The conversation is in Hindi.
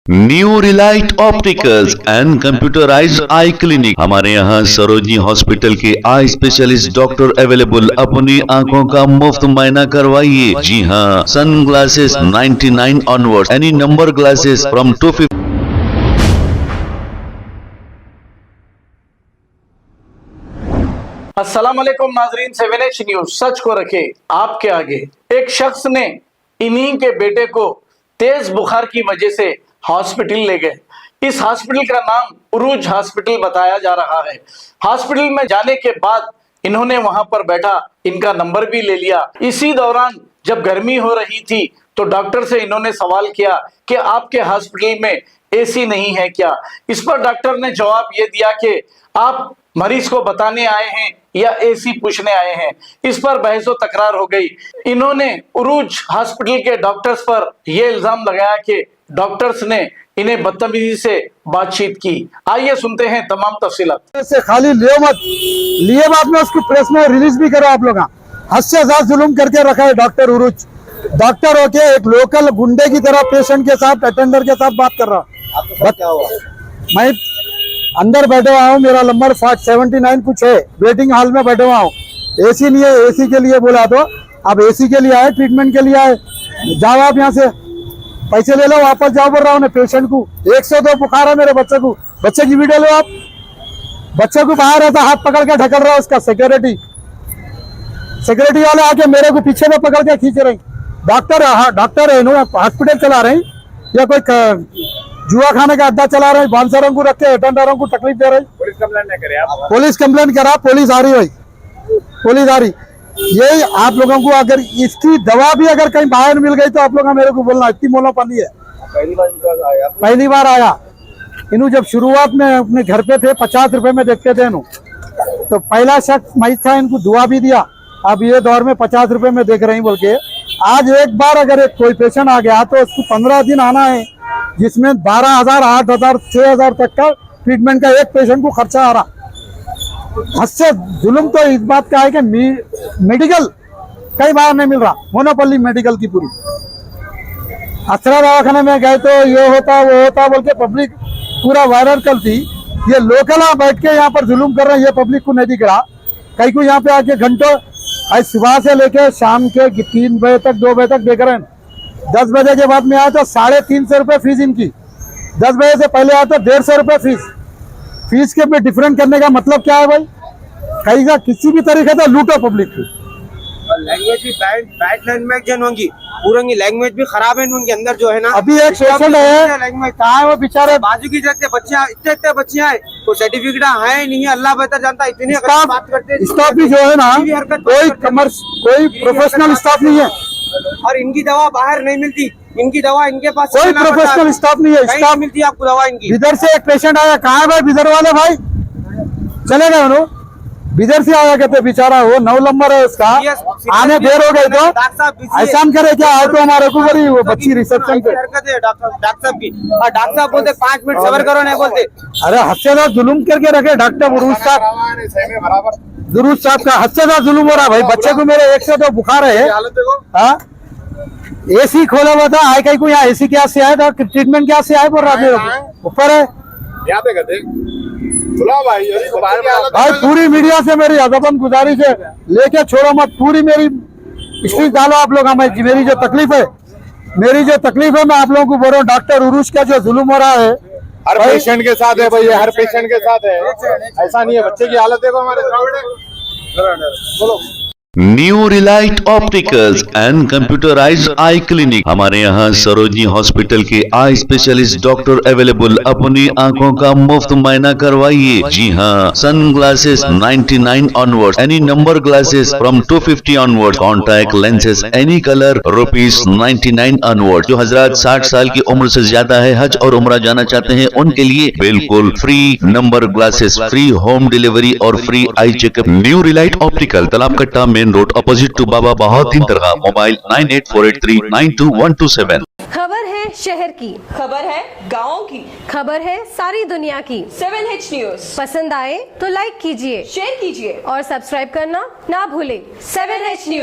New Relight opticals and computerised I clinic. हमारे यहाँ सरोजनी हॉस्पिटल के आई स्पेशलिस्ट डॉक्टर अवेलेबल। अपनी आंखों का मुफ्त मुआयना करवाइए। जी हाँ, sun glasses 99 onward, any number glasses from 250। अस्सलाम वालेकुम नाजरीन, 7H न्यूज सच को रखे आपके आगे। एक शख्स ने इन्हीं के बेटे को तेज बुखार की वजह से हॉस्पिटल ले गए। इस हॉस्पिटल का नाम उरूज हॉस्पिटल बताया जा रहा है। हॉस्पिटल में जाने के बाद इन्होंने वहां पर बैठा इनका नंबर भी ले लिया। इसी दौरान जब गर्मी हो रही थी तो डॉक्टर से इन्होंने सवाल किया कि आपके हॉस्पिटल में एसी नहीं है क्या। इस पर डॉक्टर ने जवाब ये दिया कि आप मरीज को बताने आए हैं या एसी पूछने आए हैं। इस पर बहसो तकरार हो गई। इन्होंने उरूज हॉस्पिटल के डॉक्टर्स पर यह इल्जाम लगाया कि डॉक्टर्स ने इन्हें बदतमीजी से बातचीत की। आइए सुनते हैं तमाम तफसीलात। से खाली लिए बाद में उसको प्रेस में रिलीज भी करो। आप लोग हद से ज्यादा जुल्म करके रखा है डॉक्टर उरूज। डॉक्टर होके एक लोकल गुंडे की तरह पेशेंट के साथ, अटेंडर के साथ बात कर रहा। क्या हुआ? मैं अंदर बैठे हुआ हूँ, मेरा नंबर 79 कुछ है, वेटिंग हॉल में बैठे हुआ हूँ। एसी नहीं है, एसी के लिए बोला तो अब एसी के लिए आए, ट्रीटमेंट के लिए आए। जाओ आप यहाँ से, पैसे ले लो, वापस जाओ बोल रहा हूँ पेशेंट को। 102 बुखार है मेरे बच्चे को। बच्चे की वीडियो लो आप। बच्चे को बाहर रहता, हाथ पकड़ के ढकल रहा है उसका सिक्योरिटी वाले आके मेरे को पीछे में पकड़ के खींच रहे। डॉक्टर है, हॉस्पिटल चला रहे या कोई जुआ खाने का अड्डा चला रहे, बाउंसरों को रख के अटेंडरों को तकलीफ दे रही। पुलिस कंप्लेंट नहीं करे आप? पुलिस कंप्लेंट करा, पुलिस आ रही भाई, पुलिस आ रही। यही आप लोगों को अगर इसकी दवा भी अगर कहीं बाहर मिल गई तो आप लोग मेरे को बोलना। इतनी मोनोपोली है। पहली बार आया इन्हों, जब शुरुआत में अपने घर पे थे 50 रुपए में देखते थे इन्हों, तो पहला शख्स मैं था, इनको दुआ भी दिया। अब ये दौर में 50 रुपए में देख रही बोल के। आज एक बार अगर एक कोई पेशेंट आ गया तो उसको 15 दिन आना है, जिसमें 12,000, 8,000, 6,000 तक का ट्रीटमेंट का एक पेशेंट को खर्चा आ रहा। हद से जुल्म तो इस बात का है कि मेडिकल कई बार नहीं मिल रहा। मोनोपोली मेडिकल की पूरी। असरा दवाखाने में गए तो ये होता वो होता बोल के पब्लिक पूरा वायरल करती। ये लोकल बैठ के यहाँ पर जुल्म कर रहे हैं, ये पब्लिक को नहीं दिख रहा। कई को यहाँ पे आके घंटों आज सुबह से लेके शाम के 3 बजे तक 2 बजे तक देख रहे हैं। 10 बजे के बाद में आया तो 350 रुपये फीस इनकी। 10 बजे से पहले आया तो 150 रुपये फीस के में डिफरेंट करने का मतलब क्या है भाई? कहीं का किसी भी तरीके से लूटो पब्लिक की। लैंग्वेज भी बैड लैंग्वेज जन होंगी, पूरी लैंग्वेज भी खराब है उनके अंदर जो है ना। अभी एक पेशेंट है, कहाँ है वो बेचारे? बाजू की जाते बच्चे, इतने बच्चे हैं, कोई सर्टिफिकेट है नहीं है, अल्लाह बेहतर जानता है। इतनी बात करते हैं। स्टाफ भी जो है ना, कोई प्रोफेशनल स्टाफ नहीं है। और इनकी दवा बाहर नहीं मिलती, इनकी दवा इनके पास कोई प्रोफेशनल स्टाफ नहीं है। स्टाफ मिलती है आपको दवा इनकी। बिदर से एक पेशेंट आया, कहाँ है भाई बिदर वाले भाई? चले गए उन्होंने, बिदर से आया कहते बेचारा, वो 9 नंबर है उसका। आने देर हो गए तो ऐसा करे क्या? आओ तो हमारे को बड़ी वो बच्ची रिसेप्शन पे डॉक्टर साहब की, और डॉक्टर साहब बोलते 5 मिनट सबर करो, नहीं बोलते। अरे हद से ज्यादा जुलूम करके रखे डॉक्टर उरूज साहब का। हद से ज्यादा जुलूम हो रहा भाई। बच्चे को मेरे 102 बुखार है। एसी खोला हुआ था, आई कहीं को यहाँ एसी क्या से आया था, ट्रीटमेंट क्या से आया बोल रहा है, ऊपर है भाई। पूरी मीडिया से मेरी अदबन गुजारिश है, लेके छोड़ो मत। पूरी मेरी स्पीच डालो आप लोग। मेरी जो तकलीफ है मैं आप लोगों को बोल रहा हूँ। डॉक्टर उरूज का जो जुल्म हो रहा है हर पेशेंट के साथ है भाई, हर पेशेंट के साथ है। ऐसा नहीं है। बच्चे की हालत देखो हमारे। बोलो। New Relight opticals and computerised I clinic. हमारे यहाँ सरोजनी हॉस्पिटल के आई स्पेशलिस्ट डॉक्टर अवेलेबल। अपनी आंखों का मुफ्त मुआयना करवाइए। जी हाँ, sun glasses 99 onward, any number glasses from 250 onward, contact lenses any colour ₹99 onward. जो हजरात 60 साल की उम्र से ज्यादा है, हज और उम्रा जाना चाहते हैं, उनके लिए बिल्कुल free number glasses, free home delivery और free eye checkup. New relight optical, Talab Katta, main road, opposite to Baba Bahauddin Dargah. Mobile 9848392127। खबर है शहर की, खबर है गाँव की, खबर है सारी दुनिया की। 7H न्यूज पसंद आए तो लाइक कीजिए, शेयर कीजिए और सब्सक्राइब करना ना भूले। 7H news.